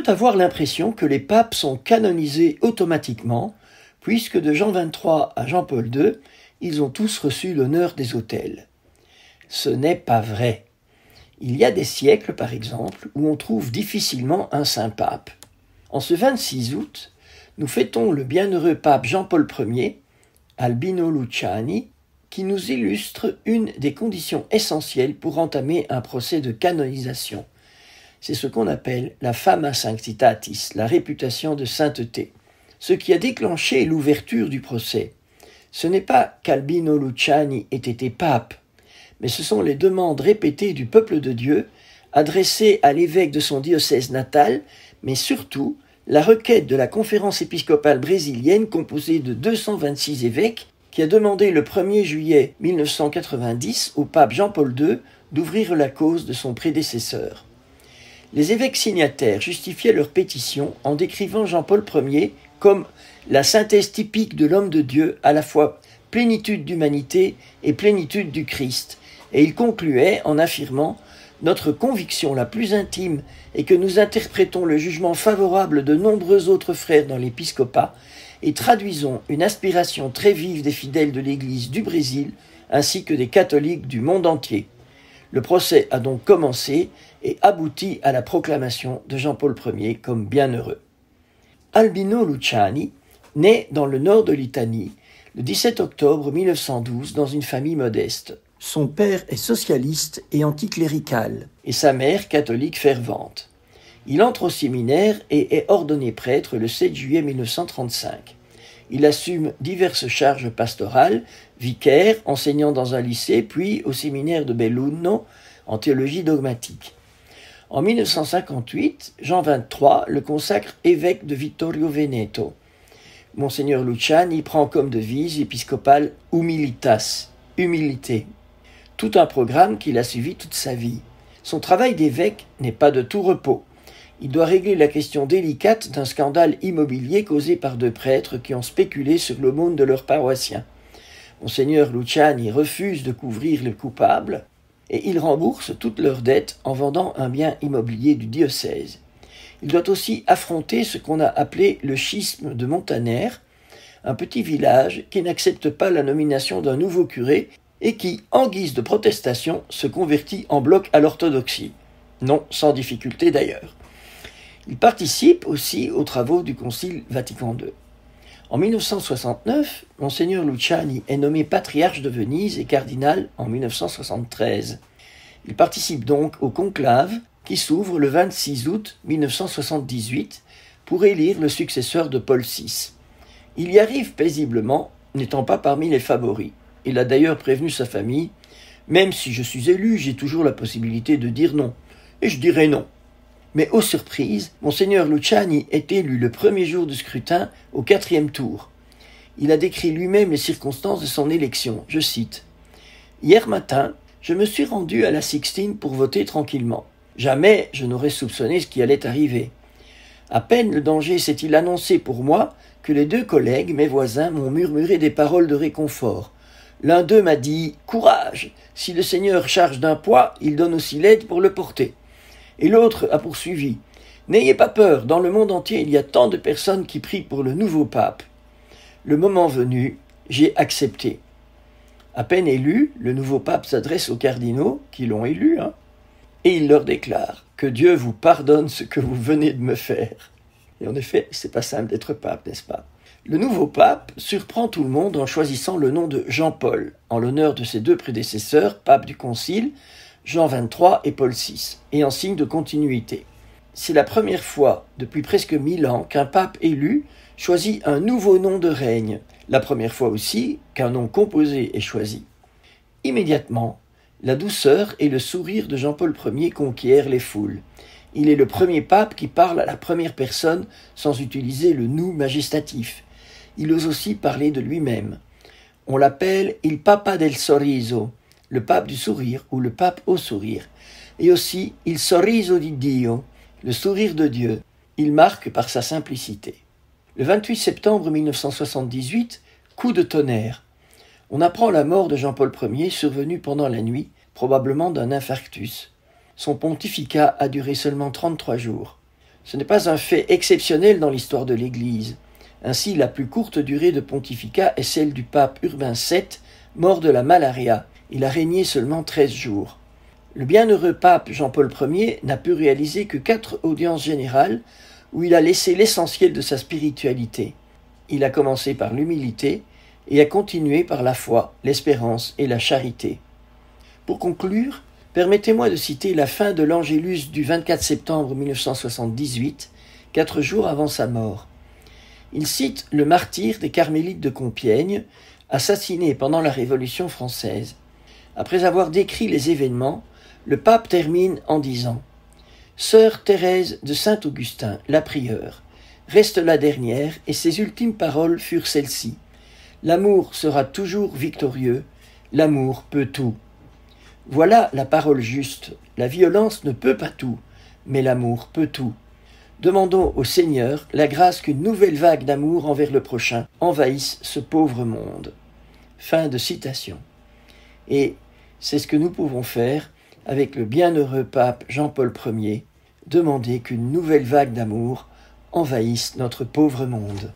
avoir l'impression que les papes sont canonisés automatiquement, puisque de Jean XXIII à Jean-Paul II, ils ont tous reçu l'honneur des autels. Ce n'est pas vrai. Il y a des siècles, par exemple, où on trouve difficilement un saint pape. En ce 26 août, nous fêtons le bienheureux pape Jean-Paul Ier, Albino Luciani, qui nous illustre une des conditions essentielles pour entamer un procès de canonisation. C'est ce qu'on appelle la fama sanctitatis, la réputation de sainteté. Ce qui a déclenché l'ouverture du procès, ce n'est pas qu'Albino Luciani ait été pape, mais ce sont les demandes répétées du peuple de Dieu, adressées à l'évêque de son diocèse natal, mais surtout la requête de la conférence épiscopale brésilienne composée de 226 évêques, qui a demandé le 1er juillet 1990 au pape Jean-Paul II d'ouvrir la cause de son prédécesseur. Les évêques signataires justifiaient leur pétition en décrivant Jean-Paul Ier comme la synthèse typique de l'homme de Dieu, à la fois plénitude d'humanité et plénitude du Christ. Et ils concluaient en affirmant « Notre conviction la plus intime est que nous interprétons le jugement favorable de nombreux autres frères dans l'épiscopat et traduisons une aspiration très vive des fidèles de l'Église du Brésil ainsi que des catholiques du monde entier. » Le procès a donc commencé et abouti à la proclamation de Jean-Paul Ier comme bienheureux. Albino Luciani naît dans le nord de l'Italie le 17 octobre 1912 dans une famille modeste. Son père est socialiste et anticlérical et sa mère catholique fervente. Il entre au séminaire et est ordonné prêtre le 7 juillet 1935. Il assume diverses charges pastorales, vicaire, enseignant dans un lycée, puis au séminaire de Belluno en théologie dogmatique. En 1958, Jean XXIII le consacre évêque de Vittorio Veneto. Monseigneur Luciani prend comme devise épiscopale Humilitas, humilité. Tout un programme qu'il a suivi toute sa vie. Son travail d'évêque n'est pas de tout repos. Il doit régler la question délicate d'un scandale immobilier causé par deux prêtres qui ont spéculé sur l'aumône de leurs paroissiens. Monseigneur Luciani refuse de couvrir les coupables et il rembourse toutes leurs dettes en vendant un bien immobilier du diocèse. Il doit aussi affronter ce qu'on a appelé le schisme de Montaner, un petit village qui n'accepte pas la nomination d'un nouveau curé et qui, en guise de protestation, se convertit en bloc à l'orthodoxie. Non, sans difficulté d'ailleurs. Il participe aussi aux travaux du Concile Vatican II. En 1969, Monseigneur Luciani est nommé patriarche de Venise et cardinal en 1973. Il participe donc au conclave qui s'ouvre le 26 août 1978 pour élire le successeur de Paul VI. Il y arrive paisiblement, n'étant pas parmi les favoris. Il a d'ailleurs prévenu sa famille « Même si je suis élu, j'ai toujours la possibilité de dire non. Et je dirai non. » Mais aux surprises, Monseigneur Luciani est élu le premier jour du scrutin au 4e tour. Il a décrit lui-même les circonstances de son élection. Je cite « Hier matin, je me suis rendu à la Sixtine pour voter tranquillement. Jamais je n'aurais soupçonné ce qui allait arriver. À peine le danger s'est-il annoncé pour moi que les deux collègues, mes voisins, m'ont murmuré des paroles de réconfort. L'un d'eux m'a dit « Courage, si le Seigneur charge d'un poids, il donne aussi l'aide pour le porter. » Et l'autre a poursuivi « N'ayez pas peur, dans le monde entier il y a tant de personnes qui prient pour le nouveau pape. » Le moment venu, j'ai accepté. À peine élu, le nouveau pape s'adresse aux cardinaux qui l'ont élu, et il leur déclare « Que Dieu vous pardonne ce que vous venez de me faire. » Et en effet, c'est pas simple d'être pape, n'est-ce pas? Le nouveau pape surprend tout le monde en choisissant le nom de Jean-Paul, en l'honneur de ses deux prédécesseurs, papes du Concile, Jean XXIII et Paul VI, et en signe de continuité. C'est la première fois depuis presque 1000 ans qu'un pape élu choisit un nouveau nom de règne, la première fois aussi qu'un nom composé est choisi. Immédiatement, la douceur et le sourire de Jean-Paul Ier conquièrent les foules. Il est le premier pape qui parle à la première personne sans utiliser le « nous » majestatif. Il ose aussi parler de lui-même. On l'appelle « il Papa del Sorriso », le pape du sourire ou le pape au sourire, et aussi « il Sorriso di Dio », le sourire de Dieu. Il marque par sa simplicité. Le 28 septembre 1978, coup de tonnerre. On apprend la mort de Jean-Paul Ier survenue pendant la nuit, probablement d'un infarctus. Son pontificat a duré seulement 33 jours. Ce n'est pas un fait exceptionnel dans l'histoire de l'Église. Ainsi, la plus courte durée de pontificat est celle du pape Urbain VII, mort de la malaria. Il a régné seulement 13 jours. Le bienheureux pape Jean-Paul Ier n'a pu réaliser que 4 audiences générales où il a laissé l'essentiel de sa spiritualité. Il a commencé par l'humilité et a continué par la foi, l'espérance et la charité. Pour conclure, permettez-moi de citer la fin de l'Angélus du 24 septembre 1978, 4 jours avant sa mort. Il cite le martyr des Carmélites de Compiègne, assassiné pendant la Révolution française. Après avoir décrit les événements, le pape termine en disant « Sœur Thérèse de Saint-Augustin, la prieure, reste la dernière et ses ultimes paroles furent celles-ci. L'amour sera toujours victorieux, l'amour peut tout. Voilà la parole juste, la violence ne peut pas tout, mais l'amour peut tout. Demandons au Seigneur la grâce qu'une nouvelle vague d'amour envers le prochain envahisse ce pauvre monde. » Fin de citation. Et c'est ce que nous pouvons faire avec le bienheureux pape Jean-Paul Ier, demander qu'une nouvelle vague d'amour envahisse notre pauvre monde.